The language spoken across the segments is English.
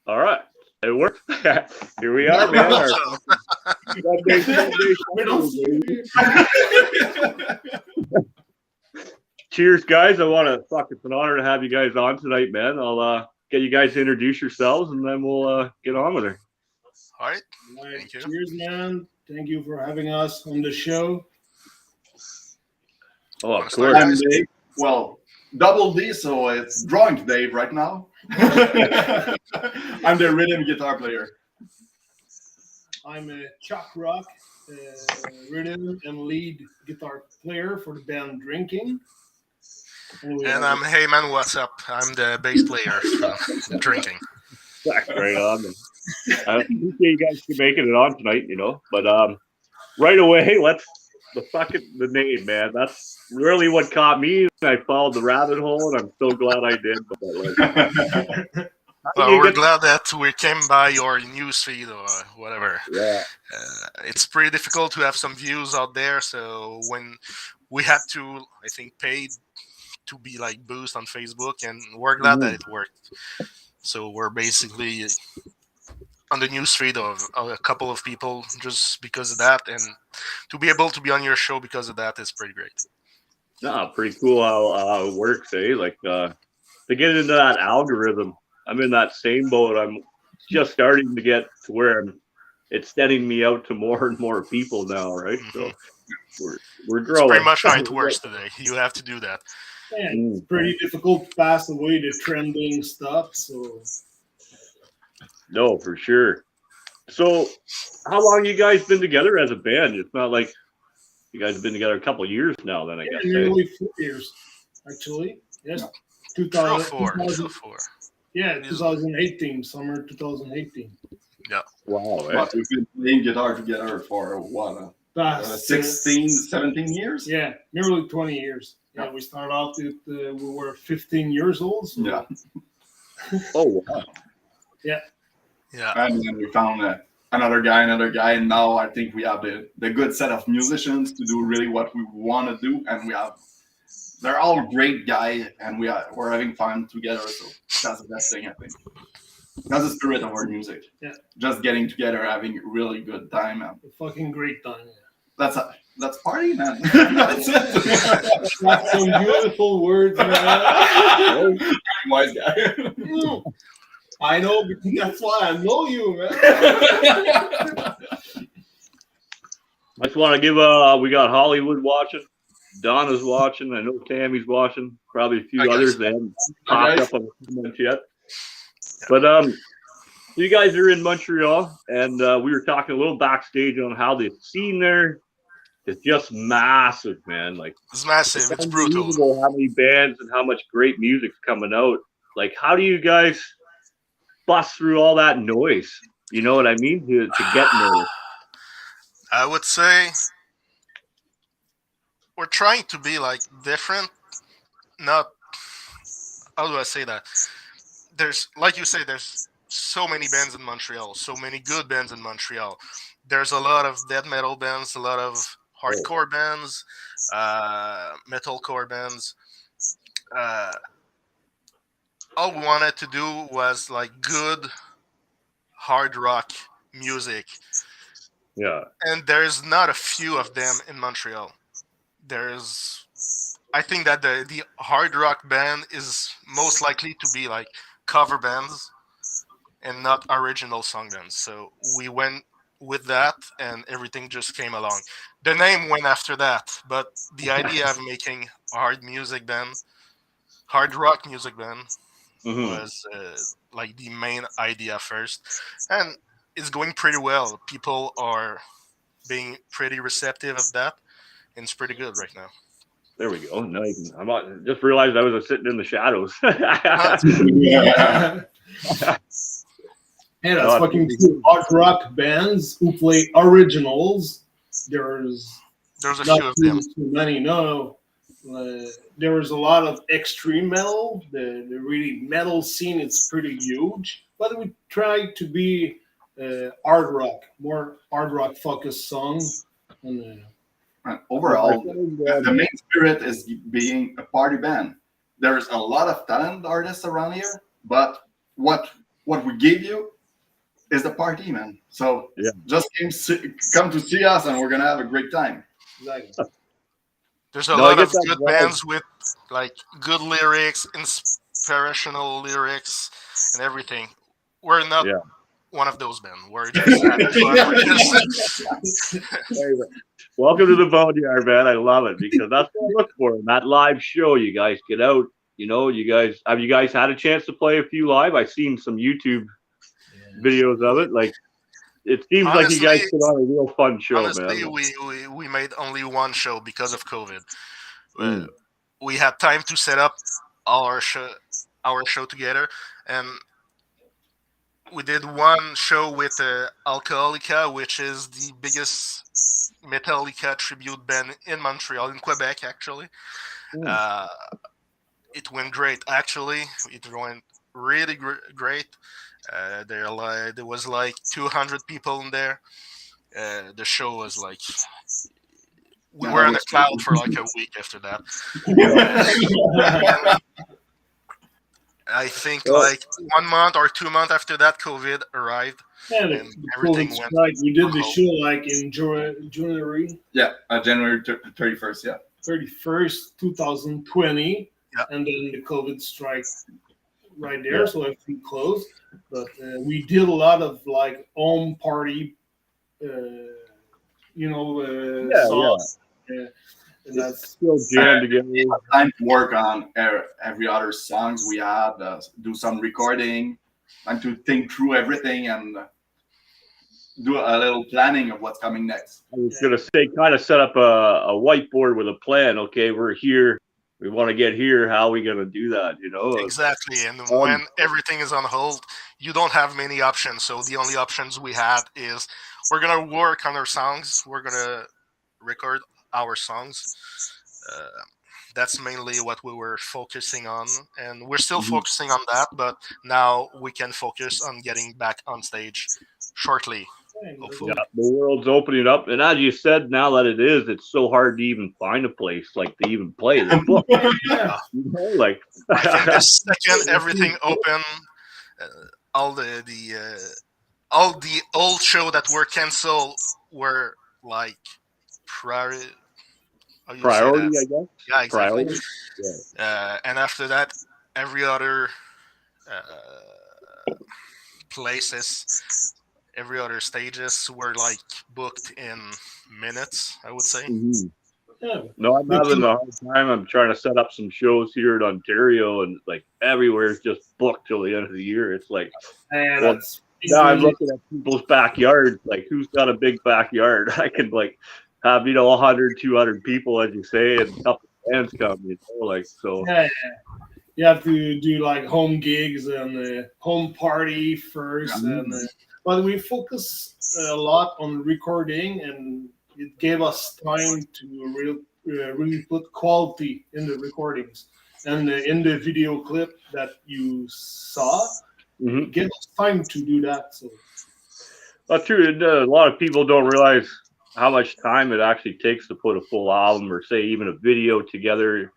All right. It worked. Here we are, man. Our Sunday, We don't see baby. you. Cheers, guys. I want to fuck. It's an honor to have you guys on tonight, man. I'll get you guys to introduce yourselves, and then we'll get on with it. All right. Right. Thank you. Cheers, man. Thank you for having us on the show. Oh, of Wanna start, course. I'm guys? Dave. Well, double D, so it's drunk Dave right now. I'm the rhythm guitar player. I'm a Chuck Rock, rhythm and lead guitar player for the band Drinking. And we And have- I'm Hey Man, what's up? I'm the bass player from Drinking. Right on. Man. I appreciate you guys making it on tonight, But right away, the name, man. That's really what caught me. I followed the rabbit hole, and I'm so glad I did. But Well, we're glad that we came by your newsfeed or whatever. Yeah. It's pretty difficult to have some views out there, so when we had to, I think, pay to be like boost on Facebook, and we're glad that it worked. So we're basically on the newsfeed of a couple of people just because of that, and to be able to be on your show because of that is pretty great. No, pretty cool how it works, eh? Like to get into that algorithm, I'm in that same boat. I'm just starting to get to where it's sending me out to more and more people now, right? So we're It's growing. pretty much how it works today. You have to do that. Yeah, it's pretty difficult to pass away the trending stuff. So No, for sure. So, how long you guys been together as a band? It's not like you guys have been together a couple of years now. Then I guess. Eh? nearly 4 years, actually. Yes, 2000, 4. yeah, 2018, summer 2018. Wow. Eh? But we've been playing guitar together for what, Past, 16, 17 years? yeah, nearly 20 years. Yeah, we started off with we were 15 years old. So. Yeah. Oh wow. Yeah. And then we found another guy, and now I think we have the good set of musicians to do really what we want to do, and they're all great guys, and we're having fun together, so that's the best thing, I think. That's the spirit of our music. Yeah. Just getting together, having a really good time, and A fucking great time. that's party, man. That's it. That's some beautiful words, man. Wise guy. I know, because that's why I know you, man. I just want to give we got Hollywood watching, Donna's watching. I know Tammy's watching. Probably a few Hi, guys. others. They haven't Hi, popped guys. up on the comments yet. But you guys are in Montreal, and we were talking a little backstage on how the scene there is just massive, man. Like It's massive. It's brutal. unbelievable how many bands and how much great music's coming out. Like, how do you guys bust through all that noise? You know what I mean? To get noticed. I would say we're trying to be like different. Not how do I say that? There's like you say, there's so many bands in Montreal, so many good bands in Montreal. There's a lot of death metal bands, a lot of hardcore bands, metalcore bands. All we wanted to do was like good hard rock music, Yeah. and there's not a few of them in Montreal. I think that the hard rock band is most likely to be like cover bands and not original song bands. So we went with that, and everything just came along. The name went after that, but the idea of making a hard rock music band, was like the main idea first, and it's going pretty well. People are being pretty receptive of that, and it's pretty good right now. There we go. No, just realized I was sitting in the shadows. Yeah. Yeah, that's No, fucking cool. Hard rock bands who play originals. There's There's a not few of them. too many. No, there is a lot of extreme metal. The really metal scene is pretty huge. But we try to be hard rock, more hard rock focused song. And, And overall, the main spirit is being a party band. There's a lot of talented artists around here, but what what we give you is the party, man. So Yeah. just come to see us, and we're gonna have a great time. Exactly. There's a No, I lot get of that good vibe. bands with like good lyrics, inspirational lyrics, and everything. We're not Yeah. one of those bands. We're just having fun with this. Hey, welcome to the Boneyard, man. I love it because that's what I look for in that live show. You guys get out. You know, you guys had a chance to play a few live? I've seen some YouTube videos of it. Like, it seems like you guys Honestly, put on a real fun show, honestly, man. we made only one show because of COVID. Mm. We had time to set up our show together, and we did one show with Alcoholica, which is the biggest Metallica tribute band in Montreal, in Quebec, actually. Mm. It went great, actually. It went really great. There was like 200 people in there. The show was like we were in a cloud for like a week after that. I think like 1 month or 2 months after that, COVID arrived. Yeah, And everything went like we did the on show like in January Yeah, January 31st. Yeah. 31st, 2020, Yeah. and then the COVID strike right there, so everything closed. But we did a lot of like home party, songs. Yeah. And that's Still jam together. Time to work on every other songs we had, do some recording, time to think through everything and do a little planning of what's coming next. I was gonna say, kind of set up a whiteboard with a plan. Okay, we're here. We want to get here. How are we gonna do that? You know? exactly. And when everything is on hold, you don't have many options. So the only options we had is we're gonna work on our songs. We're gonna record our songs. That's mainly what we were focusing on, and we're still focusing on that. But now we can focus on getting back on stage shortly. Hopefully. Yeah, the world's opening up, and as you said, now that it is, it's so hard to even find a place like to even play the book. yeah. You know, like I think the second everything open, all the old show that were canceled were like priority. priority, I guess. Yeah, exactly. Priority. Yeah. And after that, every other places, every other stages were like booked in minutes, I would say. Mm-hmm. Yeah. No, I'm having a hard time. I'm trying to set up some shows here in Ontario, and like everywhere is just booked till the end of the year. It's like, And well, that's now I'm looking at people's backyards. Like, who's got a big backyard? I can like have 100, 200 people, as you say, and a couple of bands come. Like so. yeah. You have to do like home gigs and home party first, and but we focus a lot on recording, and it gave us time to really put quality in the recordings and in the video clip that you saw. It gave us time to do that. So that's true. A lot of people don't realize how much time it actually takes to put a full album or say even a video together.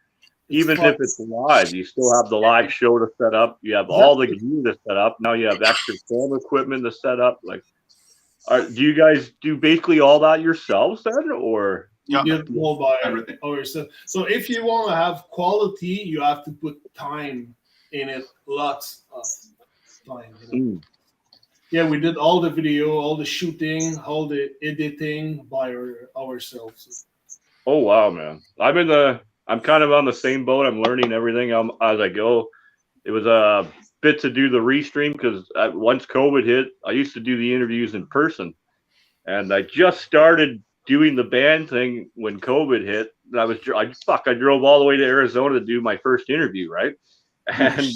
Even if it's live, you still have the live show to set up. You have all the gear to set up. Now you have extra film equipment to set up. Like, do you guys do basically all that yourselves then, or? we did all by Everything. ourselves. So if you want to have quality, you have to put time in it. Lots of time. Yeah, we did all the video, all the shooting, all the editing by ourselves. Oh wow, man! I'm kind of on the same boat. I'm learning everything as I go. It was a bit to do the restream because once COVID hit, I used to do the interviews in person, and I just started doing the band thing when COVID hit. And I drove all the way to Arizona to do my first interview, right? And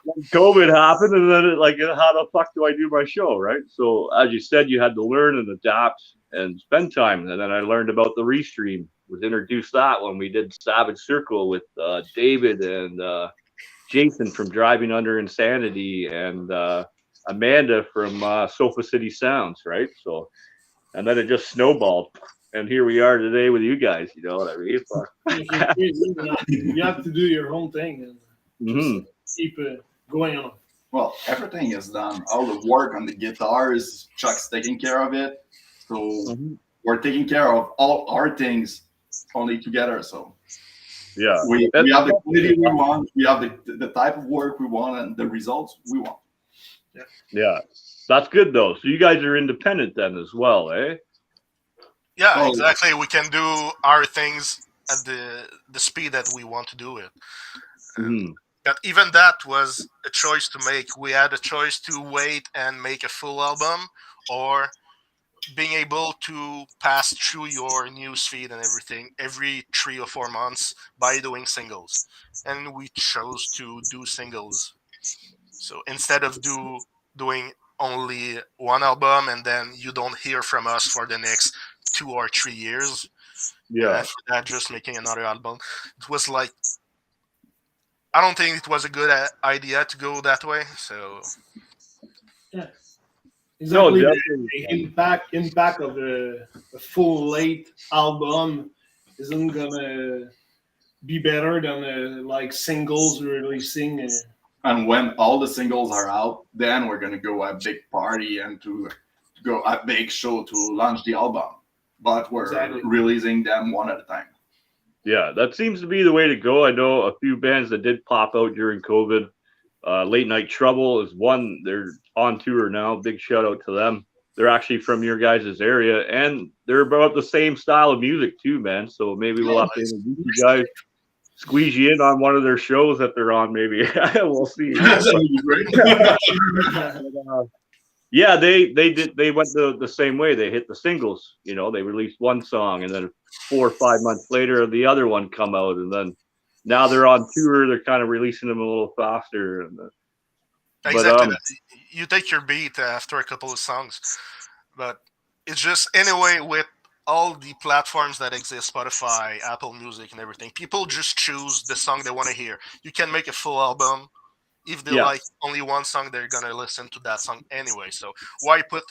when COVID happened, and then how the fuck do I do my show, right? So as you said, you had to learn and adapt and spend time. And then I learned about the restream. Was introduced that when we did Savage Circle with David and Jason from Driving Under Insanity and Amanda from Sofa City Sounds, right? So, and then it just snowballed, and here we are today with you guys. You know what I mean? You have to do your own thing and just keep it going on. well, everything is done. All the work on the guitars, Chuck's taking care of it. So Mhm. we're taking care of all our things only together. So Yeah. we have the quality we want, we have the type of work we want, and the results we want. Yeah. That's good though. So you guys are independent then as well, eh? Yeah, Oh, exactly. We can do our things at the speed that we want to do it. Hmm. But even that was a choice to make. We had a choice to wait and make a full album, or being able to pass through your news feed and everything every 3 or 4 months by doing singles. And we chose to do singles. So instead of doing only one album and then you don't hear from us for the next 2 or 3 years, and Yeah. after that just making another album, it was like, I don't think it was a good idea to go that way. So Yeah, No, exactly. definitely. The impact of a full late album isn't gonna be better than like singles releasing. and when all the singles are out, then we're gonna go a big party and to go a big show to launch the album. But we're Exactly. releasing them one at a time. Yeah, that seems to be the way to go. I know a few bands that did pop out during COVID. Late Night Trouble is one. They're on tour now. Big shout out to them. They're actually from your guys' area, and they're about the same style of music too, man. So maybe we'll oh, have to nice. introduce you guys, squeeze you in on one of their shows that they're on. Maybe we'll see. That would be great. But, yeah, they went the same way. They hit the singles. You know, they released one song, and then 4 or 5 months later, the other one come out, and then now they're on tour. They're kind of releasing them a little faster. And but Exactly that. You take your beat after a couple of songs, but it's just anyway with all the platforms that exist, Spotify, Apple Music, and everything. People just choose the song they want to hear. You can make a full album. If they yeah, like only one song, they're gonna listen to that song anyway. So why put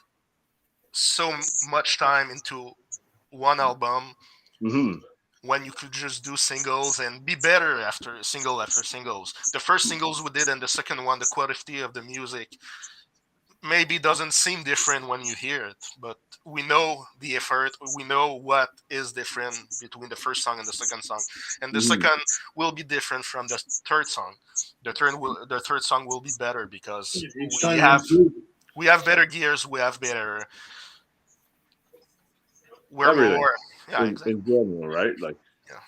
so much time into one album hmm when you could just do singles and be better after singles? The first singles we did and the second one, the quality of the music maybe doesn't seem different when you hear it, but we know the effort. We know what is different between the first song and the second song, and the hmm second will be different from the third song. The third song will be better because Each we time have you we have better gears. We have better. We're everything more. Yeah, exactly. in general, right? Like Yeah.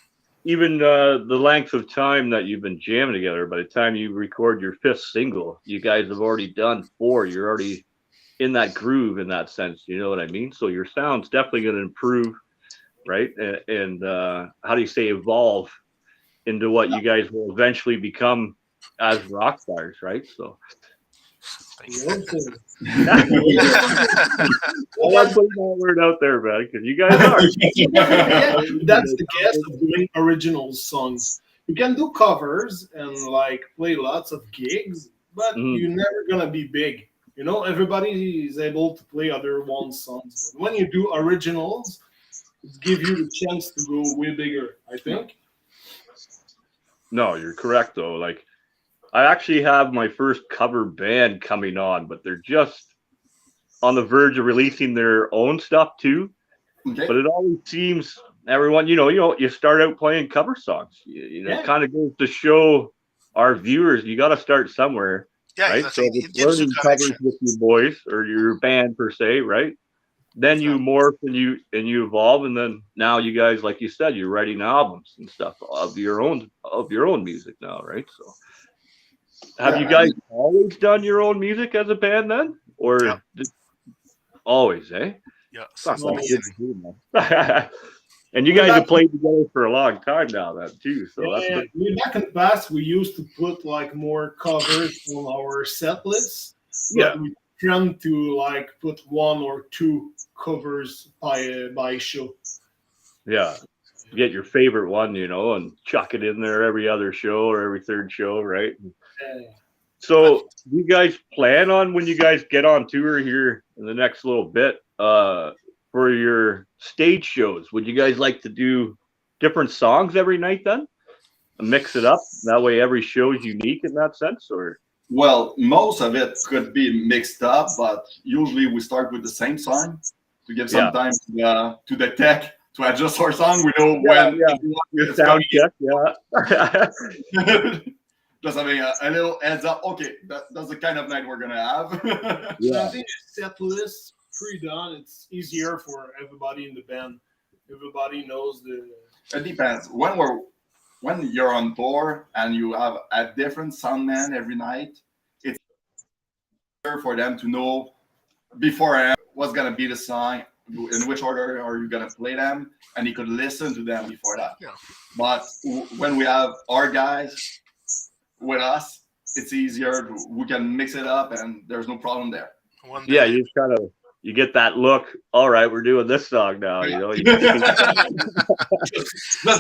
even the length of time that you've been jamming together. By the time you record your fifth single, you guys have already done four. You're already in that groove in that sense. You know what I mean? So your sound's definitely going to improve, right? And how do you say evolve into what you guys will eventually become as rock stars, right? So Thank you you. know, so I love putting that word out there, man, because you guys are. yeah, that's the guess of doing original songs. You can do covers and like play lots of gigs, but Mhm. you're never gonna be big. You know, everybody is able to play other one's songs, but when you do originals, it gives you the chance to go way bigger. I think. No, you're correct though. Like I actually have my first cover band coming on, but they're just on the verge of releasing their own stuff too. Okay. But it always seems everyone, you start out playing cover songs. It Yeah, kind of goes to show our viewers you got to start somewhere, Yeah, right? So exactly. if It it's gives you learning covers connection. with your boys or your band per se, right? Then you Exactly. morph and you evolve, and then now you guys, like you said, you're writing albums and stuff of your own music now, right? So have you Yeah, guys always done your own music as a band then, Yep. or always, eh? Yeah. Fuck, Since the that's well, good beginning. to hear, man. And you way guys back, have played together for a long time now, then too. So that's yeah, pretty. way back in the past, we used to put like more covers on our set lists, Yeah, but we tend to like put one or two covers by show. yeah. Get your favorite one, and chuck it in there every other show or every third show, right? Yeah. But So, do you guys plan on when you guys get on tour here in the next little bit, for your stage shows? Would you guys like to do different songs every night then? Mix it up that way every show is unique in that sense, or Well, most of it could be mixed up, but usually we start with the same song to give some time to the tech to adjust our song. We know when Your sound check, just having a little heads up. Okay, that's the kind of night we're gonna have. I think set list pre-done. It's easier for everybody in the band. Everybody knows the. It depends. When you're on tour and you have a different sound man every night, it's easier for them to know beforehand what's gonna be the song, in which order are you gonna play them, and you could listen to them before that. Yeah. But when we have our guys with us, it's easier. We can mix it up, and there's no problem there. Yeah, you just kind of you get that look. All right, we're doing this song now. You know, Let's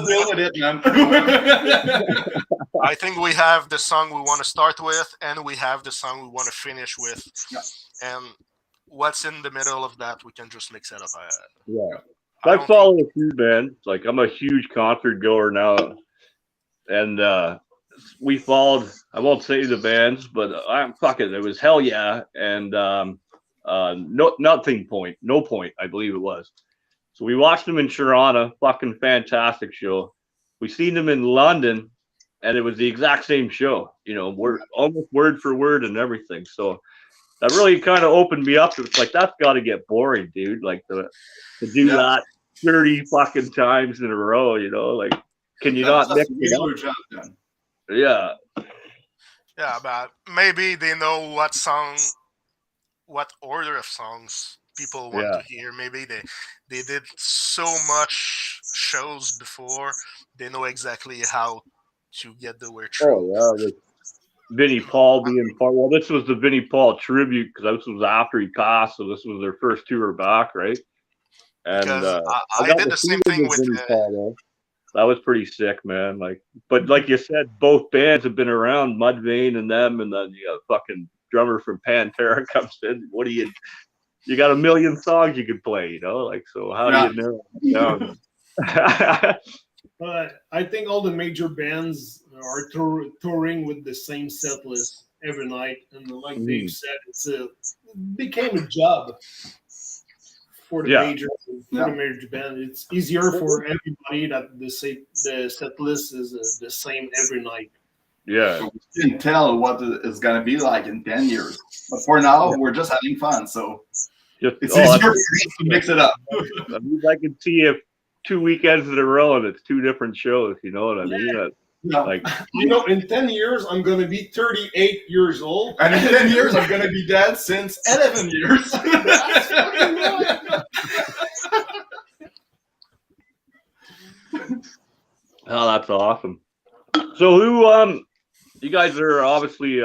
deal with it, man. I think we have the song we want to start with, and we have the song we want to finish with, and what's in the middle of that, we can just mix it up. I follow a few bands. Like I'm a huge concert goer now, and we followed. I won't say the bands, but I'm fucking. It was Hell Yeah and No Point, I believe it was. So we watched them in Toronto, fucking fantastic show. We seen them in London, and it was the exact same show. You know, we're almost word for word and everything. So that really kind of opened me up. It's like that's got to get boring, dude. Like to do that 30 fucking times in a row. You know, like can you not mix it up? Yeah. Yeah, but maybe they know what song, what order of songs people want to hear. Maybe they did so much shows before, they know exactly how to get the word through. Oh yeah, Vinnie Paul being part. Well, this was the Vinnie Paul tribute because this was after he passed, so this was their first tour back, right? And I did the same thing with Vinnie Paul, that was pretty sick, man. But like you said, both bands have been around, Mudvayne and them, and then you got fucking drummer from Pantera comes in. What do you got a million songs you could play, you know? Like, so how do you narrow it down? But I think all the major bands are touring with the same set list every night, and like Dave said, it became a job for the major band. It's easier for everybody that the set list is the same every night. Yeah, so we can tell what it's gonna be like in 10 years. But for now, we're just having fun, so it's easier for us to mix it up. I mean, I can see if 2 weekends in a row and it's 2 different shows. You know what I mean? Like, you know, in 10 years, I'm gonna be 38 years old, and in 10 years, I'm gonna be dead since 11 years. Oh, that's awesome. So who you guys are obviously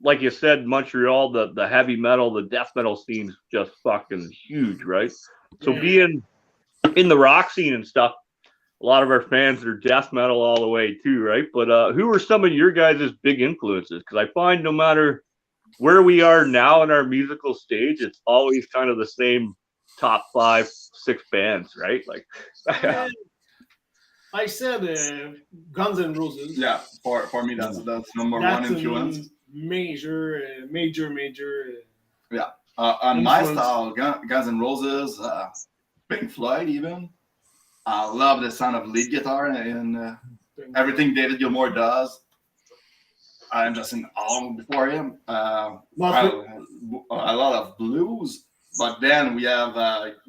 like you said, Montreal, the heavy metal, the death metal scene's just fucking huge, right? So being in the rock scene and stuff, a lot of our fans are death metal all the way too, right? But who are some of your guys' big influences? Because I find no matter where we are now in our musical stage, it's always kind of the same top 5, 6 bands, right? Like I said Guns N' Roses. Yeah, for me that's number one influence. Major. On my style, Guns N' Roses, Pink Floyd even. I love the sound of lead guitar and everything David Gilmour does. I'm just in awe before him. A lot of blues. But then we have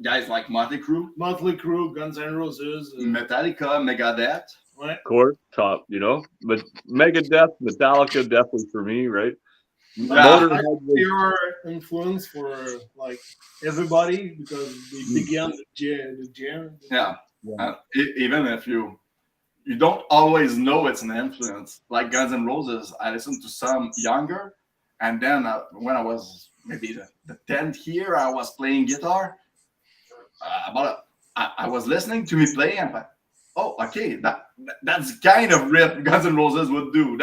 guys like Motley Crue, Guns N' Roses, Metallica, Megadeth. Of course, top, you know. But Megadeth, Metallica, definitely for me, right? They are influence for like everybody because they began the jam. Yeah. Even if you don't always know it's an influence, like Guns N' Roses, I listened to some younger, and then when I was maybe the 10th year, I was playing guitar. I was listening to me play, and I'm like, oh, okay, that's kind of riff Guns N' Roses would do.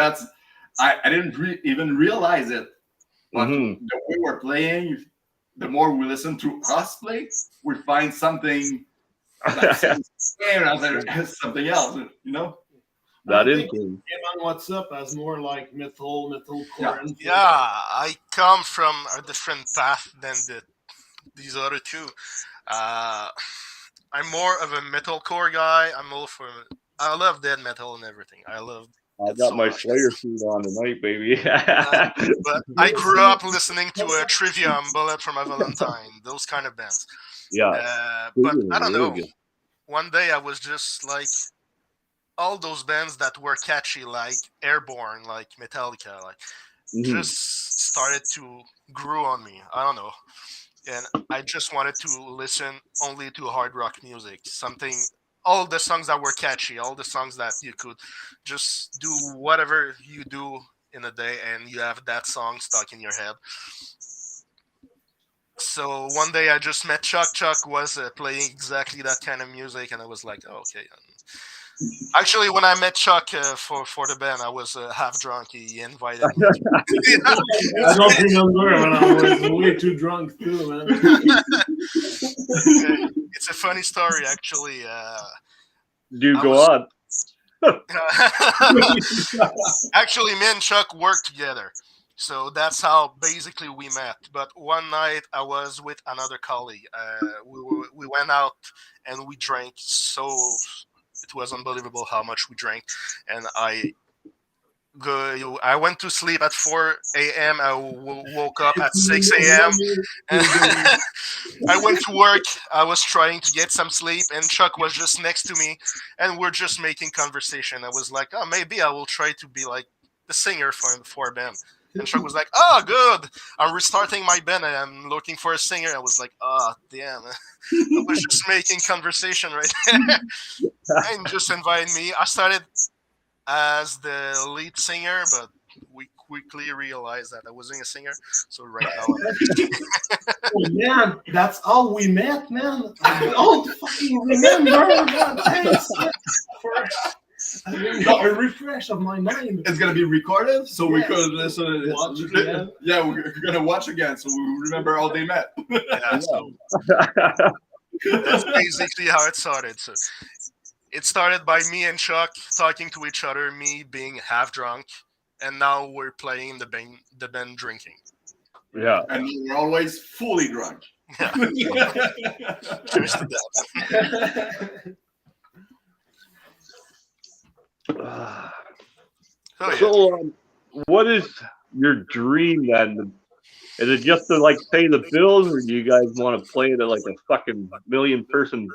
I didn't even realize it. But the way we're playing, the more we listen to us play, we find something that's something else, you know? That I is think cool. Game on What's Up as more like metalcore. influence. Yeah, I come from a different path than these other two. Uh, I'm more of a metalcore guy. I love death metal and everything. I love I it got so my much. Slayer suit on tonight, baby. But I grew up listening to Trivium, Bullet for My Valentine, those kind of bands. Yeah, But Slayer I is don't really know. good. One day I was just like all those bands that were catchy, like Airborne, like Metallica, like Mhm. just started to grow on me. I don't know. And I just wanted to listen only to hard rock music, something, all the songs that were catchy, all the songs that you could just do whatever you do in a day and you have that song stuck in your head. So one day I just met Chuck. Chuck was playing exactly that kind of music, and I was like, oh, okay. Actually, when I met Chuck for the band, I was half drunk. He invited me. I don't remember when I was way too drunk too, man. It's a funny story, actually. Do I go was on. actually, me and Chuck worked together. So that's how basically we met. But one night I was with another colleague. We went out and we drank. So it was unbelievable how much we drank. And I went to sleep at 4 a.m. I woke up at 6 a.m. I went to work. I was trying to get some sleep, and Chuck was just next to me, and we're just making conversation. I was like, "Oh, maybe I will try to be like the singer for a band." And Chuck was like, "Oh, good. I'm restarting my band. And I'm looking for a singer." I was like, "Oh, damn." I was just making conversation right there, and just invited me. I started as the lead singer, but we quickly realized that I wasn't a singer. So right now Oh, man, that's how we met, man. I don't fucking remember, man. Thanks for a refresh of my mind. It's gonna be recorded, so we Yes. could listen. Watch again. Yeah, we're gonna watch again, so we remember how they met. yeah, so that's basically how it started. So it started by me and Chuck talking to each other, me being half drunk, and now we're playing the band drinking. Yeah. And we're always fully drunk. Yeah. Cheers to that. Oh yeah. So, what is your dream then? Is it just to like pay the bills, or do you guys want to play it at like a fucking million-person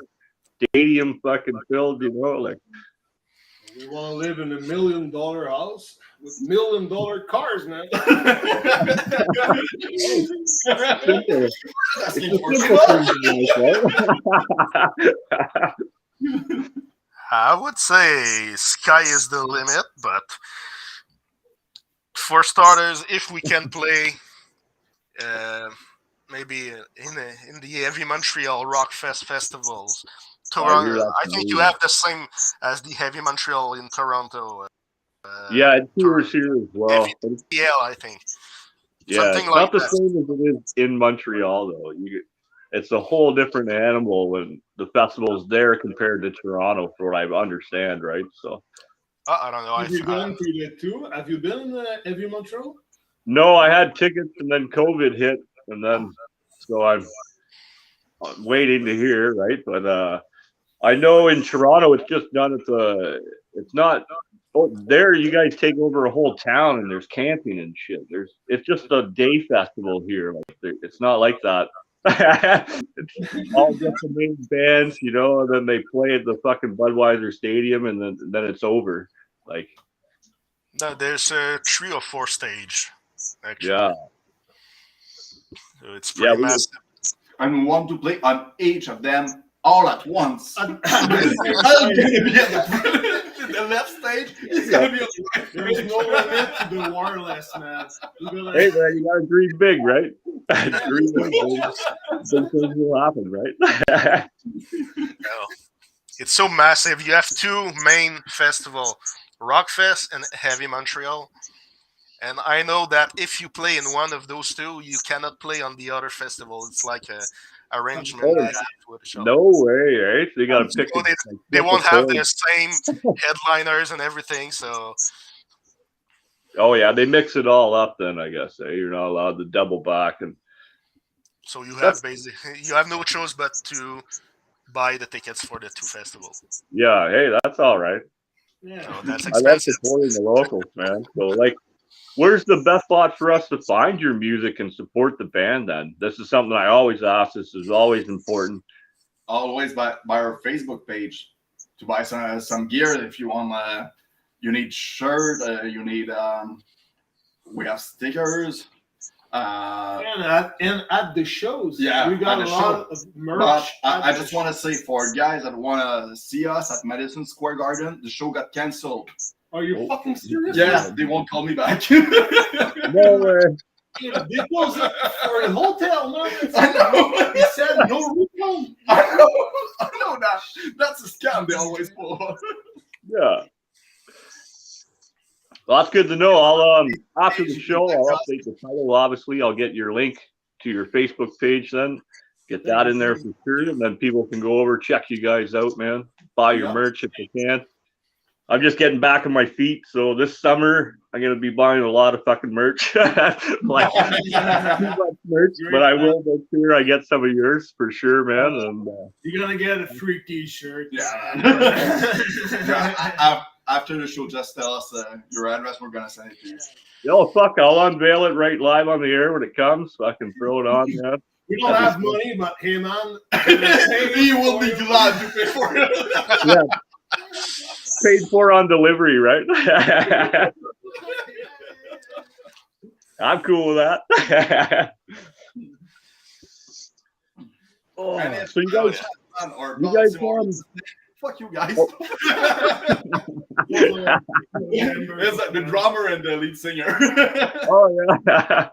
stadium, fucking filled? You know, like We want to live in $1 million house with $1 million cars, man. simple. That's It's a simple impossible. thing in life, right? I would say sky is the limit, but for starters, if we can play, maybe in the Heavy Montreal Rock Fest festivals, I hear Toronto. that. I think you have the same as the Heavy Montreal in Toronto. Yeah, it tours Toronto. here as well. But it's, FEL, I think. yeah, Something it's like not the that. same as it is in Montreal, though. It's a whole different animal when the festival's there compared to Toronto, for what I understand, right? So, I don't know. Have you gone to the two? Have you been Heavy Montreal? no, I had tickets, and then COVID hit, and then so I'm waiting to hear, right? But I know in Toronto, it's just done at it's not. Oh, there, you guys take over a whole town, and there's camping and shit. It's just a day festival here. Like, it's not like that. It's all just the main bands, you know, and then they play at the fucking Budweiser Stadium, and then it's over. Like, No, there's 3 or 4 stage. Actually, yeah, so it's yeah, pretty massive. And we want to play on each of them all at once. I'm I'm gonna be at the left stage. He's gonna be on the right. There is no limit to the wireless, man. hey man, you gotta dream big, right? Dream big, big things will happen, right? No. It's so massive. You have 2 main festival, Rockfest and Heavy Montreal. And I know that if you play in one of those 2, you cannot play on the other festival. It's like arrangement they have with the show. No way, right? They got to pick. So they won't have the same headliners and everything. So. Oh yeah, they mix it all up. Then I guess you're not allowed to double back, and so you have no choice but to buy the tickets for the 2 festivals. Yeah, hey, that's all right. Yeah, so that's expensive. I love supporting the locals, man. So like, where's the best spot for us to find your music and support the band? Then this is something I always ask. This is always important. Always by our Facebook page to buy some gear if you want. You need shirt. You need. We have stickers. And at the shows, yeah, we got a lot of merch. But I just want to say for guys that want to see us at Madison Square Garden, the show got canceled. Are you fucking serious? Yeah, they won't call me back. No way. Yeah, they closed it for the hotel. No, I know. He said no refund. I know that. That's a scam they always pull. Yeah. Well, that's good to know. I'll after the show, I'll update the title. Obviously, I'll get your link to your Facebook page. Then get that in there for sure, and then people can go over, check you guys out, man. Buy your merch if they can. I'm just getting back on my feet, so this summer I'm gonna be buying a lot of fucking merch, like too much merch. But I will make sure I get some of yours for sure, man. And you're gonna get a free T-shirt. Yeah. After the show, just tell us your address. We're gonna send it to you. Yo, fuck! I'll unveil it right live on the air when it comes. So I can throw it on, man. We don't have money, but hey, man, he will be glad to pay for it. Yeah. Paid for on delivery, right? I'm cool with that. Oh, so you guys fuck you guys. It's like the drummer and the lead singer. Oh yeah.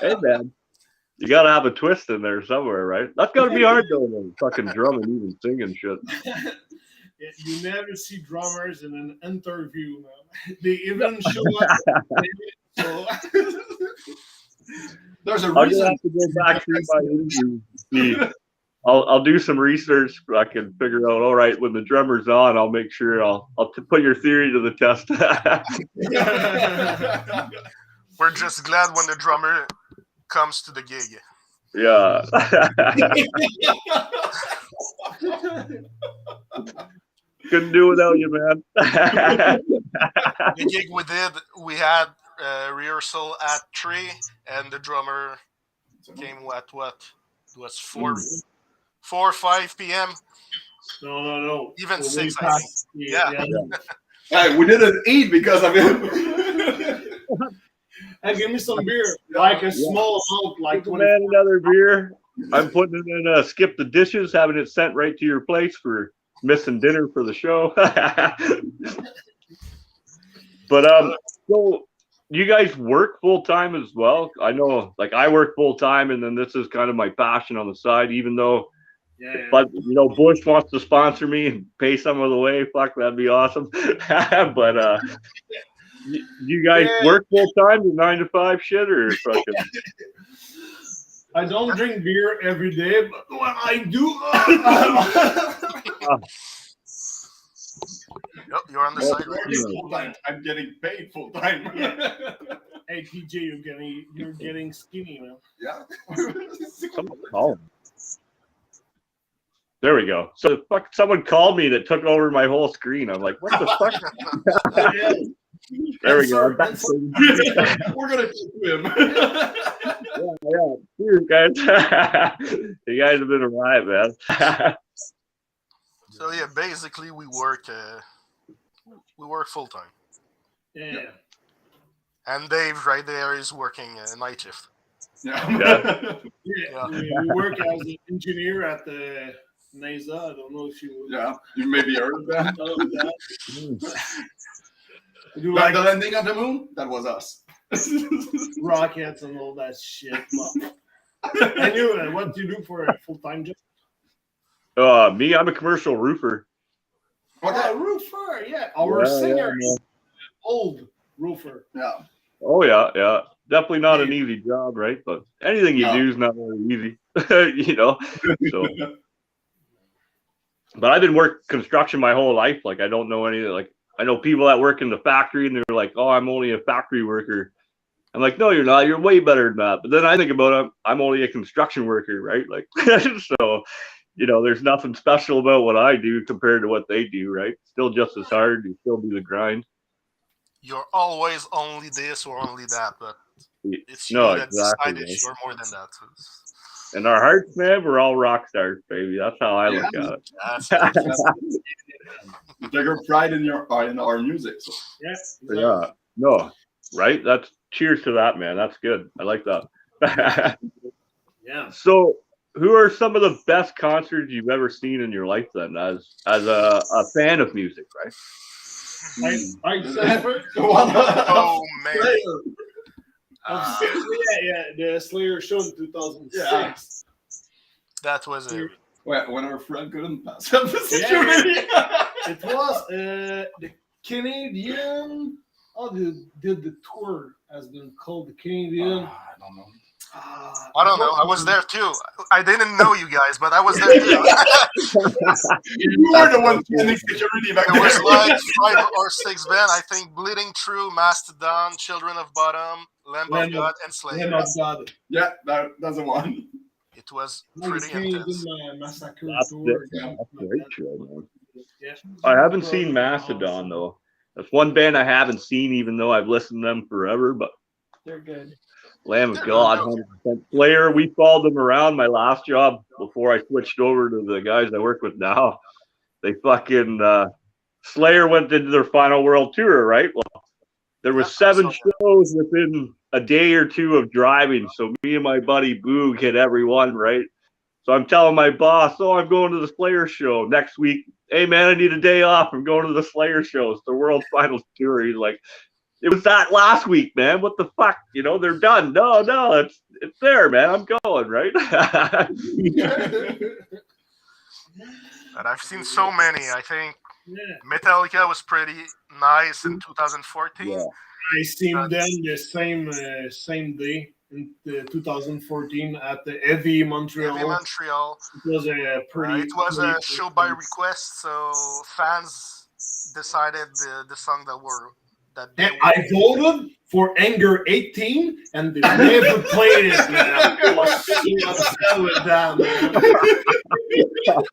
Hey man, you gotta have a twist in there somewhere, right? That's gotta be hard though, man. Fucking drumming, even singing shit. You never see drummers in an interview, man. They even show up. So. There's a I'm reason. gonna have to go back through my interviews. See, I'll do some research. I can figure out. All right, when the drummer's on, I'll make sure I'll put your theory to the test. We're just glad when the drummer comes to the gig. Yeah. Couldn't do without you, man. The gig we had rehearsal at 3, and the drummer came at what? It was 4 or 5 p.m. No. Even 6, I think. Yeah. Hey, we didn't eat because of him. Hey, give me some beer, like a small amount, like 20. Man, another beer. I'm putting it in skip the dishes, having it sent right to your place for missing dinner for the show. But so you guys work full time as well? I know, like I work full time, and then this is kind of my passion on the side. Even though, but you know, Bush wants to sponsor me and pay some of the way. Fuck, that'd be awesome. But you guys work full time, the 9 to 5 shit, or fucking? I don't drink beer every day, but when I do, Yep, you're on the side. Full time. I'm getting paid full time. Hey TJ, you're getting skinny, man. Yeah. Someone call him. There we go. So fuck, someone called me that took over my whole screen. I'm like, what the fuck? There we go. We're gonna keep him. Yeah. Cheers, guys. You guys have been a riot, man. So yeah, basically we work full time. Yeah. And Dave right there is working a night shift. Yeah. We work as an engineer at the NASA. I don't know if you. Yeah, you maybe heard of that. Like the landing on the moon? That was us. Rockets and all that shit. Anyway, what do you do for a full-time job? Me, I'm a commercial roofer. Okay, roofer, yeah. Our singer is old roofer. Yeah. Oh yeah. definitely not an easy job, right? But anything you do is not really easy, you know. So, but I've been working construction my whole life. Like I don't know any. Like I know people that work in the factory, and they're like, "Oh, I'm only a factory worker." I'm like, "No, you're not. You're way better than that." But then I think about it, I'm only a construction worker, right? Like, so you know, there's nothing special about what I do compared to what they do, right? Still just as hard. You still do the grind. You're always only this or only that, but it's you No, that exactly, decided man. you're more than that. In our hearts, man, we're all rock stars, baby. That's how I Yeah, look at it. That's it. we take our pride in our music. So. Yeah. Yeah. No, right? That's cheers to that, man. That's good. I like that. Yeah. So, who are some of the best concerts you've ever seen in your life then, as a fan of music, right? I said Oh man. The Slayer show in 2006. Yeah. That was a When our friend couldn't pass up the security. It was the Canadian. Oh, the tour has been called the Canadian. I don't know. I don't know. I was there too. I didn't know you guys, but I was there too. You were the one standing security back There was there. like 5 or 6 bands. I think Bleeding True, Mastodon, Children of Bottom, Lamb of God, and Slayer. Lamb of God. Yeah, that's the one. It was Like pretty Canadian intense. Massacre That's tour. it, man. That's a great show, man. Yeah. I haven't seen Mastodon though. That's one band I haven't seen, even though I've listened to them forever. But They're good. Lamb of God, 100%. Slayer, we followed them around my last job before I switched over to the guys I work with now. They fucking Slayer went into their final world tour, right? Well, there was 7 shows within a day or two of driving. So me and my buddy Boog hit every one, right? So I'm telling my boss, "Oh, I'm going to the Slayer show next week. Hey man, I need a day off. I'm going to the Slayer show. It's the world final tour." He's like, "It was that last week, man. What the fuck? You know, they're done." No, it's there, man. I'm going, right? And I've seen so many. I think Metallica was pretty nice in 2014. Yeah. I seen them the same day in 2014 at the Heavy Montreal. Heavy Montreal. It was a pretty. It was a show by request, so fans decided the song that they And I voted for Anger 18, and they never played it. Man. I was so upset with that, man. We don't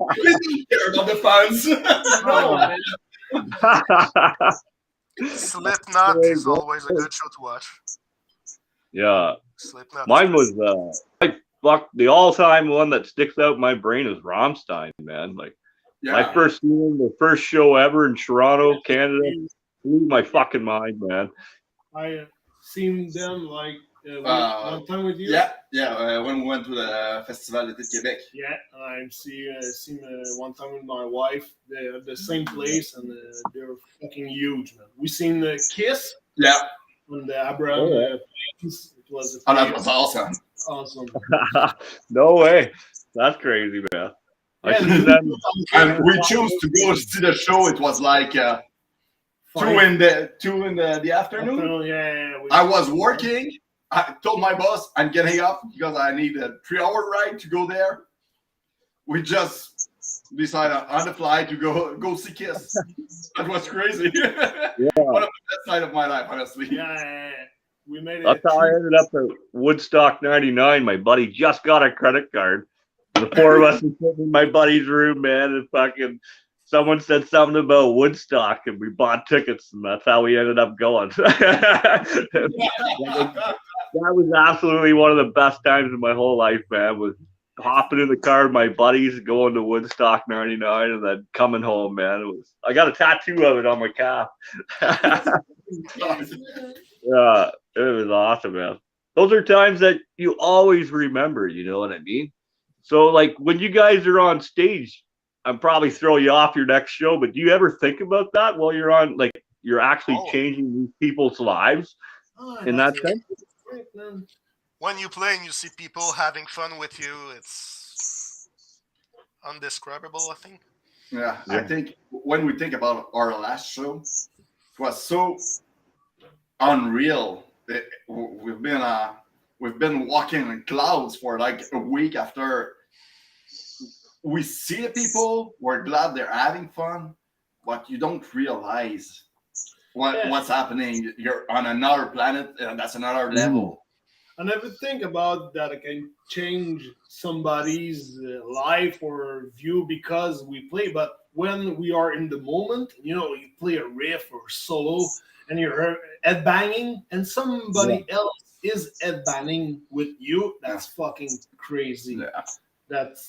care about the fans. No, man. Slipknot is always a good show to watch. Yeah. Slipknot. Mine was the all-time one that sticks out in my brain is Rammstein, man. Like I first seen them, the first show ever in Toronto, Canada. Blew my fucking mind, man. I seen them like one time with you. Yeah. When we went to the Festival d'été de Québec. Yeah, I seen one time with my wife. They're at the same place, and they're fucking huge, man. We seen Kiss. Yeah. On the Abraham planes. It was that was awesome. Awesome. No way. That's crazy, man. And we chose to go see the show. It was like 2 in the afternoon. I was working. I told my boss I'm getting up because I need a 3-hour ride to go there. We just decided on the fly to go see Kiss. That was crazy. Yeah. One of the best night of my life, honestly. Yeah. We made it. That's how I ended up at Woodstock 99. My buddy just got a credit card. The 4 of us were sitting in my buddy's room, man, and fucking someone said something about Woodstock, and we bought tickets, and that's how we ended up going. That was absolutely one of the best times of my whole life, man, was hopping in the car with my buddies, going to Woodstock 99, and then coming home, man. I got a tattoo of it on my calf. Yeah, it was awesome, man. Those are times that you always remember, you know what I mean? So, like, when you guys are on stage, I'm probably throw you off your next show, but do you ever think about that while you're on, like, you're actually changing these people's lives in that sense? When you play and you see people having fun with you, it's undescribable, I think. Yeah, I think when we think about our last show, it was so unreal we've been walking in clouds for like a week after we see the people. We're glad they're having fun, but you don't realize what's happening. You're on another planet, and that's another level. I never think about that I can change somebody's life or view because we play. But when we are in the moment, you play a riff or solo and you're head banging, and somebody else is head banging with you. That's fucking crazy. Yeah.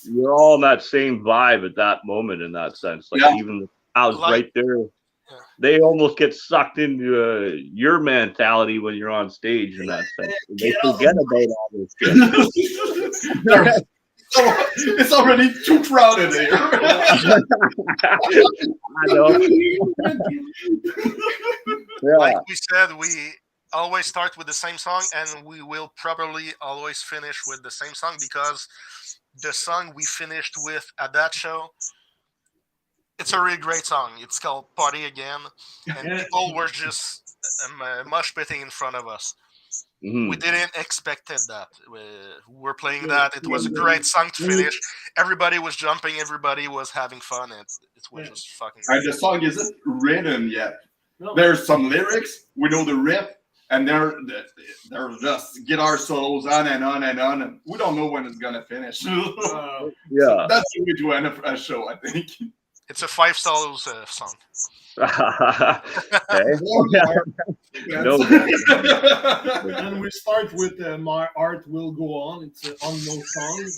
You're all in that same vibe at that moment in that sense. Like even the crowds right there, they almost get sucked into your mentality when you're on stage in that sense. They forget about all this shit. It's already too crowded here. I know. Like we said, we always start with the same song, and we will probably always finish with the same song because the song we finished with at that show, it's a really great song. It's called Party Again, and people were just mosh pitting in front of us. We didn't expected that. We were playing that. It was a great song to finish. Everybody was jumping. Everybody was having fun. And it was just fucking great. And the song isn't written yet. No. There's some lyrics. We know the riff. And they're just guitar solos on and on and on. And we don't know when it's going to finish. So that's the way to end a show, I think. It's a 5 solos song. And we start with My Art Will Go On. It's an unknown song,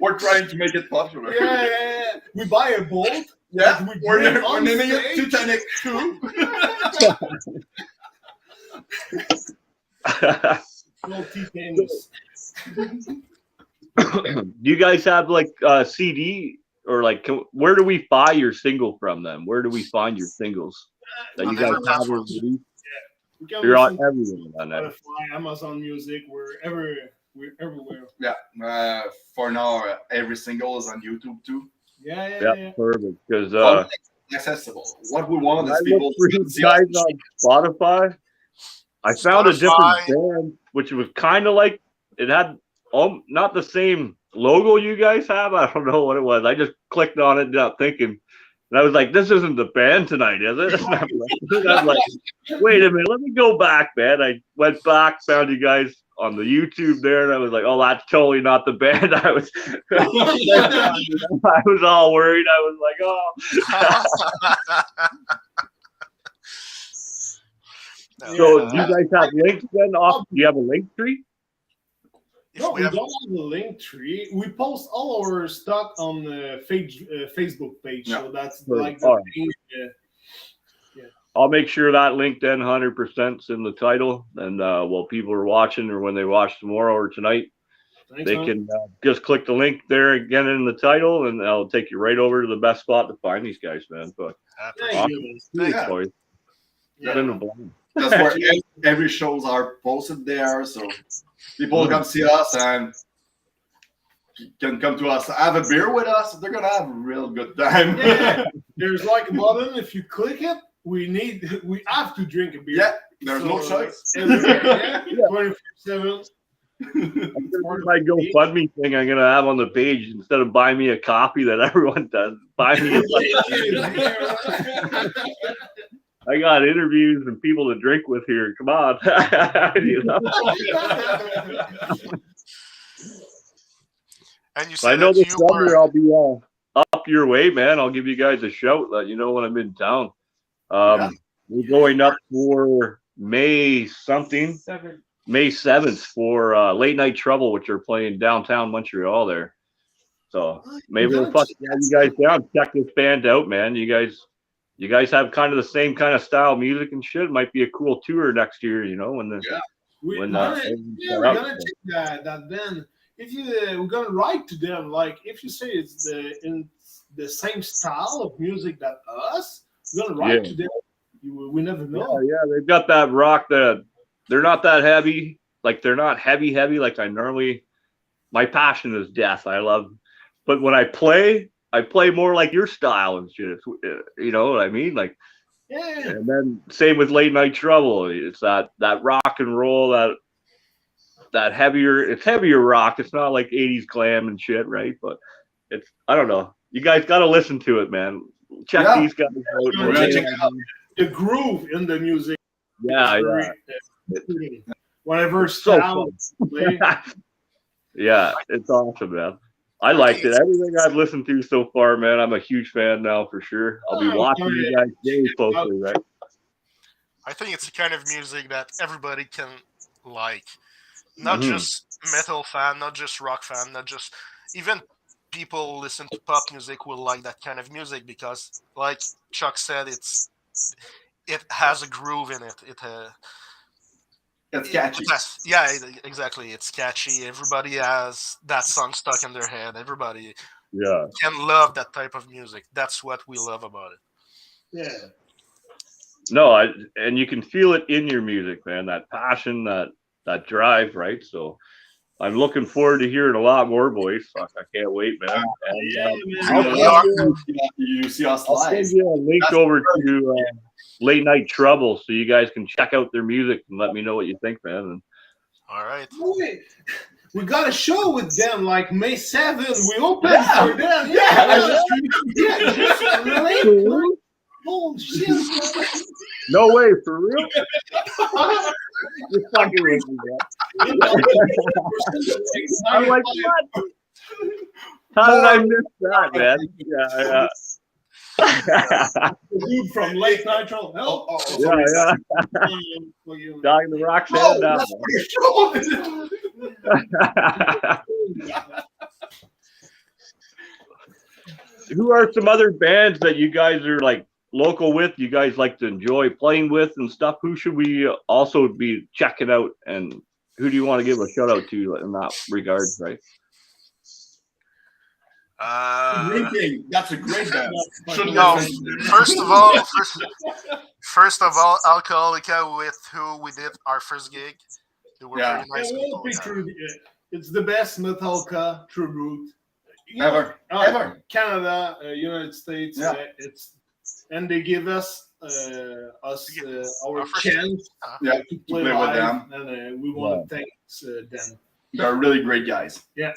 We're trying to make it popular. Yeah. We buy a boat. Yeah, we're naming it Titanic 2. Do you guys have like a CD? Or like, where do we buy your single from them? Where do we find your singles that you guys have released? You're on everything on that. Spotify, Amazon Music, we're everywhere. Yeah. For now, every single is on YouTube too. Yeah. Perfect. Because accessible. What we want is people to see guys on Spotify. I found a different band, which was kind of like it had not the same logo you guys have. I don't know what it was. I just clicked on it without thinking, and I was like, "This isn't the band tonight, is it?" I'm like, "Wait a minute, let me go back, man." I went back, found you guys on the YouTube there, and I was like, "Oh, that's totally not the band." I was, I was all worried. I was like, "Oh." So, do you guys have links then? Do you have a link tree? No, we don't have a link tree. We post all our stuff on the Facebook page, so that's like the thing. I'll make sure that link then 100% is in the title, and while people are watching or when they watch tomorrow or tonight, they can just click the link there again in the title, and I'll take you right over to the best spot to find these guys, man. But Thank you. It's been a blast. That's where every shows are posted there, so people come see us and can come to us, have a beer with us. They're gonna have a real good time. There's like a button. If you click it, we have to drink a beer. Yeah, there's no choice. 24/7. My GoFundMe thing I'm gonna have on the page, instead of buy me a coffee that everyone does, buy me a I got interviews and people to drink with here. Come on. And you said I know this summer I'll be up your way, man. I'll give you guys a shout, let you know when I'm in town. We're going up for May 7th for Late Night Trouble, which are playing downtown Montreal there. So maybe we'll have you guys down. Check this band out, man. You guys have kind of the same kind of style music and shit. It might be a cool tour next year, we're gonna take that then. If we're gonna write to them, like if you say it's in the same style of music that us, we're gonna write to them. We never know. Yeah, they've got that rock that they're not that heavy. Like they're not heavy like I normally. My passion is death. I love, but when I play more like your style and shit. You know what I mean? Like Yeah. And then same with Late Night Trouble. It's that rock and roll, that heavier. It's heavier rock. It's not like '80s glam and shit, right? But it's I don't know. You guys got to listen to it, man. Check Yeah. these guys out. Yeah, What check they- it out. The groove in the music. yeah, is yeah. very, whatever So style play. Yeah, it's awesome, man. I liked it. Everything I've listened to so far, man, I'm a huge fan now for sure. I'll be watching you guys very closely, right? I think it's the kind of music that everybody can like. Not Mhm. just metal fan, not just rock fan, not just even people who listen to pop music will like that kind of music because, like Chuck said, it has a groove in it. It's catchy. Exactly. It's catchy. Everybody has that song stuck in their head. Everybody Yeah. can love that type of music. That's what we love about it. Yeah. No, and you can feel it in your music, man. That passion, that drive, right? So I'm looking forward to hearing a lot more, boys. Fuck, I can't wait, man. And, Yeah, You see us I'll live. send you a link over to Late Night Trouble so you guys can check out their music and let me know what you think, man. And All right. Wait, we got a show with them like May 7th. We open Yeah. for them. Yeah. Really? Oh shit. no way, for real? You're fucking with me, man. I'm like, what? How did I miss that, man? Yeah. The dude from Late Night Trouble. Yeah. Dying the rock's head down. That's what Who are some other bands that you guys are like local with? You guys like to enjoy playing with and stuff? Who should we also be checking out? And who do you want to give a shout out to in that regard, right? Drinking. That's a great band. Should No, listen. first of all, Alcoholica, with who we did our first gig. They were Yeah. pretty nice people. It's the best Metallica tribute. Ever. Ever. Canada, United States. Yeah. And they give us our first chance Yeah. to play play with live, them. and we want to thank them. They're really great guys. Yeah.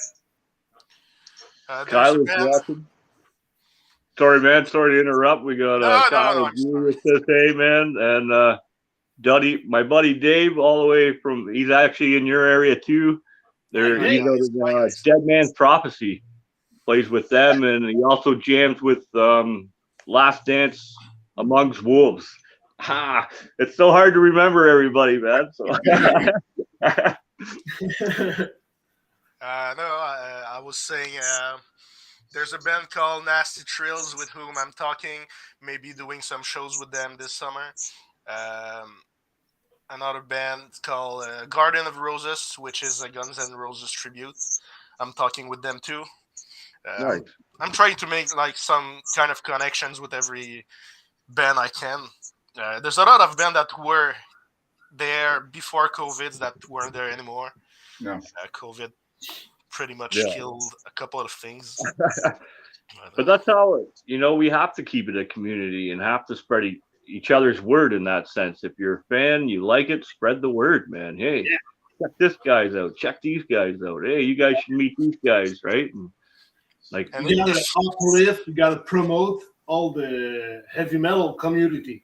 There's a Tyler's band- watching. Sorry, man. Sorry to interrupt. We got No, Tyler I'm sorry. with us, hey, man, and Duddy, my buddy Dave, all the way from. He's actually in your area too. There, Hey, he's out of Dead Man's Prophecy. Plays with them, and he also jams with Last Dance Amongst Wolves. Ha! It's so hard to remember everybody, man. So. I was saying there's a band called Nasty Trills with whom I'm talking, maybe doing some shows with them this summer. Another band called Garden of Roses, which is a Guns N' Roses tribute. I'm talking with them too. Nice. I'm trying to make like some kind of connections with every band I can. There's a lot of bands that were there before COVID that weren't there anymore. Yeah. COVID pretty much killed a couple of things. But that's how we have to keep it a community and have to spread each other's word in that sense. If you're a fan, you like it, spread the word, man. Hey, check this guys out. Check these guys out. Hey, you guys should meet these guys, right? And You gotta uplift, you gotta promote all the heavy metal community.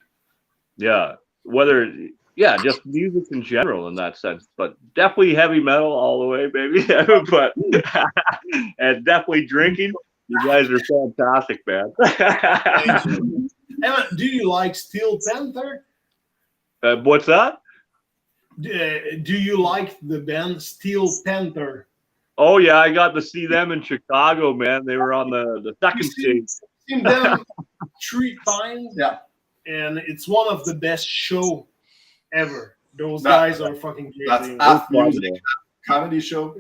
Yeah, just music in general in that sense, but definitely heavy metal all the way, baby. But and definitely drinking. You guys are fantastic, man. Emma, do you like Steel Panther? What's that? Do you like the band Steel Panther? Oh yeah, I got to see them in Chicago, man. They were on the second stage. Seen them 3 times. Yeah. And it's one of the best show ever. Those guys are fucking great. That's half music, comedy show.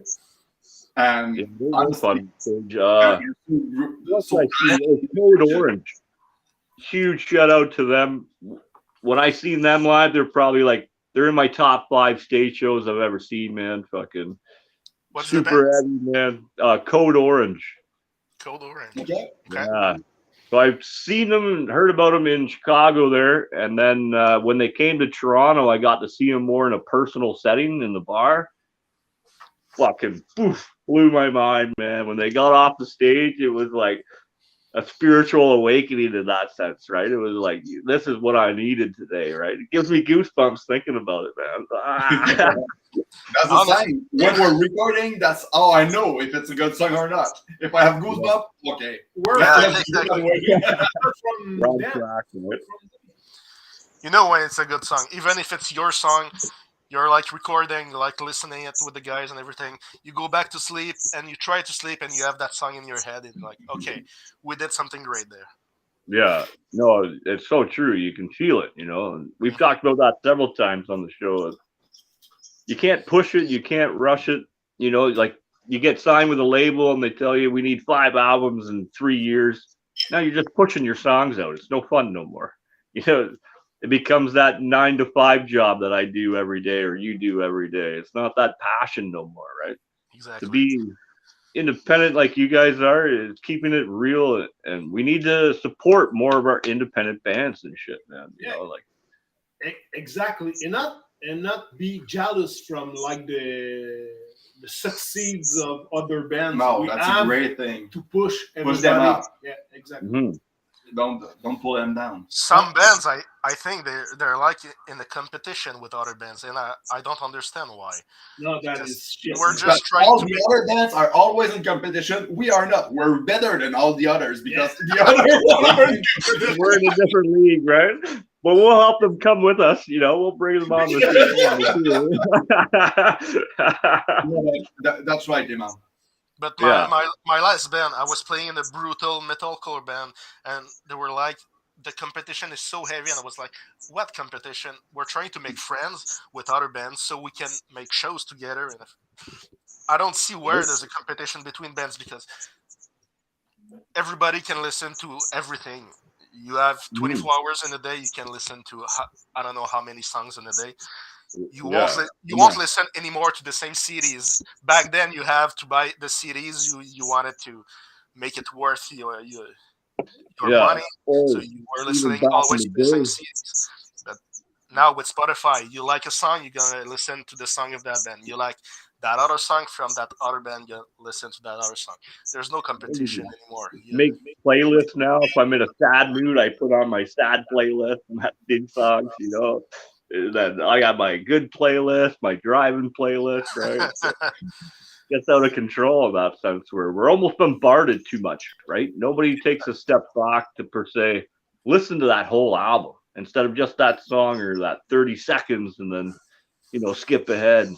And Yeah, they were fun stage. so Code Orange. Huge shout out to them. When I seen them live, they're in my top 5 stage shows I've ever seen, man. Fucking What's the super band? heavy, man. Code Orange. Code Orange. okay. Okay. Yeah. So I've seen them and heard about them in Chicago there, and then when they came to Toronto, I got to see them more in a personal setting in the bar. Fucking blew my mind, man. When they got off the stage, it was like a spiritual awakening in that sense, right? It was like, this is what I needed today, right? It gives me goosebumps thinking about it, man. That's a sign. When we're recording, that's how I know if it's a good song or not. If I have goosebumps, okay. Exactly. From Wrong them. track, right? You know when it's a good song, even if it's your song, you're like recording, like listening it with the guys and everything. You go back to sleep and you try to sleep and you have that song in your head and like, okay, we did something great there. Yeah, no, it's so true. You can feel it, And we've talked about that several times on the show. You can't push it, you can't rush it. Like you get signed with a label and they tell you we need 5 albums in 3 years. Now you're just pushing your songs out. It's no fun no more. It becomes that 9 to 5 job that I do every day or you do every day. It's not that passion no more, right? Exactly. To be independent like you guys are is keeping it real, and we need to support more of our independent bands and shit, man. Exactly, and not be jealous from like the succeeds of other bands. No, that's a great thing. To push everybody. Them up. Yeah, exactly. Mm-hmm. Don't pull them down. Some bands, I think they're like in the competition with other bands, and I don't understand why. No, that is shit. We're just trying all to the other bands are always in competition. We are not. We're better than all the others because the other one are in competition. We're in a different league, right? But we'll help them come with us. We'll bring them on the team. That's right, Imam. But my last band, I was playing in a brutal metalcore band, and they were like, the competition is so heavy, and I was like, what competition? We're trying to make friends with other bands so we can make shows together. And I don't see where there's a competition between bands because everybody can listen to everything. You have 24 hours in a day. You can listen to I don't know how many songs in a day. You won't listen anymore to the same CDs. Back then, you have to buy the CDs. You wanted to make it worth your money, so you were listening always to the same CDs. But now with Spotify, you like a song, you're gonna listen to the song of that band. You like that other song from that other band, you listen to that other song. There's no competition anymore. Make playlists now. If I'm in a sad mood, I put on my sad playlist and that big songs, Then I got my good playlist, my driving playlist, right? Gets out of control in that sense where we're almost bombarded too much, right? Nobody takes a step back to per se listen to that whole album instead of just that song or that 30 seconds and then, skip ahead.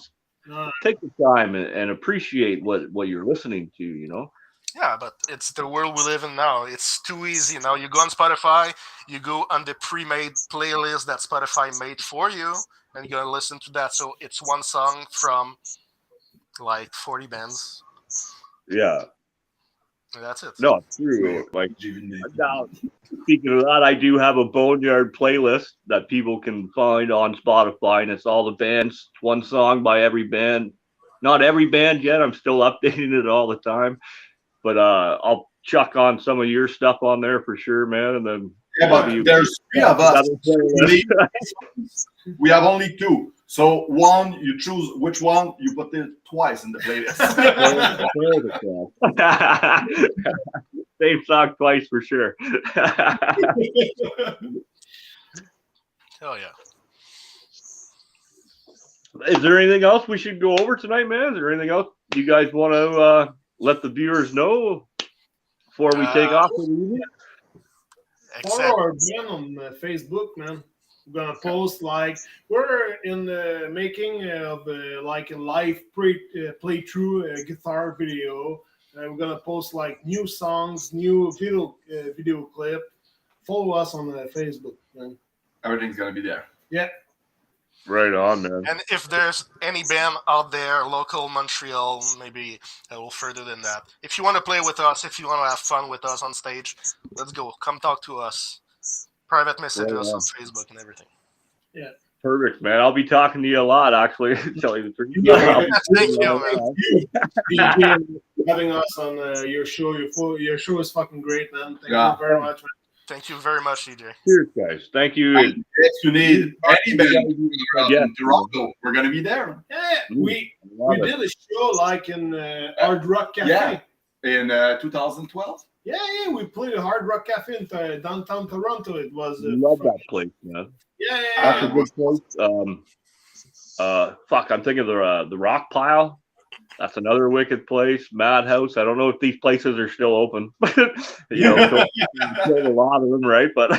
Take the time and appreciate what you're listening to, Yeah, but it's the world we live in now. It's too easy now. You go on Spotify, you go on the pre-made playlist that Spotify made for you, and you're gonna listen to that. So it's one song from like 40 bands. Yeah. And that's it. No, it's true. Like now, speaking of that, I do have a Boneyard playlist that people can find on Spotify, and it's all the bands, one song by every band. Not every band yet. I'm still updating it all the time. But I'll chuck on some of your stuff on there for sure, man. And then but there's 3 of us. We have only 2. So one, you choose which one, you put it twice in the playlist. Same song twice for sure. Hell yeah. Is there anything else we should go over tonight, man? Is there anything else you guys want to let the viewers know before we take off for the evening? Follow our band on Facebook, man. We're gonna post we're in the making of a live playthrough guitar video. We're gonna post new songs, new video clip. Follow us on Facebook, man. Everything's gonna be there. Yeah. Right on, man. And if there's any band out there, local Montreal, maybe a little further than that, if you want to play with us, if you want to have fun with us on stage, let's go. Come talk to us. Private message us on Facebook and everything. Yeah. Perfect, man. I'll be talking to you a lot, actually. Tell you the truth. Thank you, man. Having us on your show. Your show is fucking great, man. Thank Yeah. you very much, man. Thank you very much, CJ. Cheers, guys. Thank you. And if you need any band Yeah. in Toronto, we're gonna be there Yeah, we Love it. did a show like in Hard Rock Cafe. yeah. in 2012. Yeah, we played a Hard Rock Cafe in downtown Toronto. It was Love that place, man. Yeah, That's a good place. Fuck, I'm thinking of the Rock Pile. That's another wicked place. Madhouse. I don't know if these places are still open. You know, killed a lot of them, right? But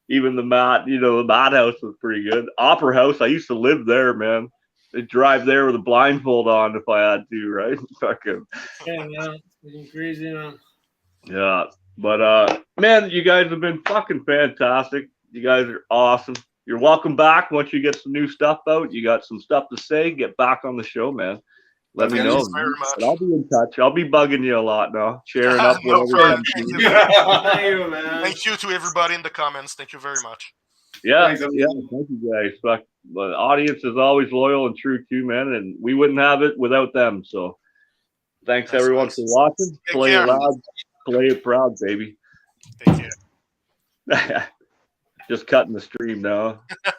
even the Madhouse was pretty good. Opera House. I used to live there, man. I'd drive there with a blindfold on if I had to, right? Fucking. Yeah, man. It's crazy, man. Yeah. But man, you guys have been fucking fantastic. You guys are awesome. You're welcome back once you get some new stuff out. You got some stuff to say, get back on the show, man. Let me Thank know. you very much. But I'll be in touch. I'll be bugging you a lot now, sharing up No whatever. problem. you do. Thank you, man. Thank you to everybody in the comments. Thank you very much. Yeah, Thanks, yeah. Thank you guys. Fuck, the audience is always loyal and true too, man, and we wouldn't have it without them. So, thanks That's everyone nice. for watching. Take Play care. it loud, play it proud, baby. Thank you. Just cutting the stream now.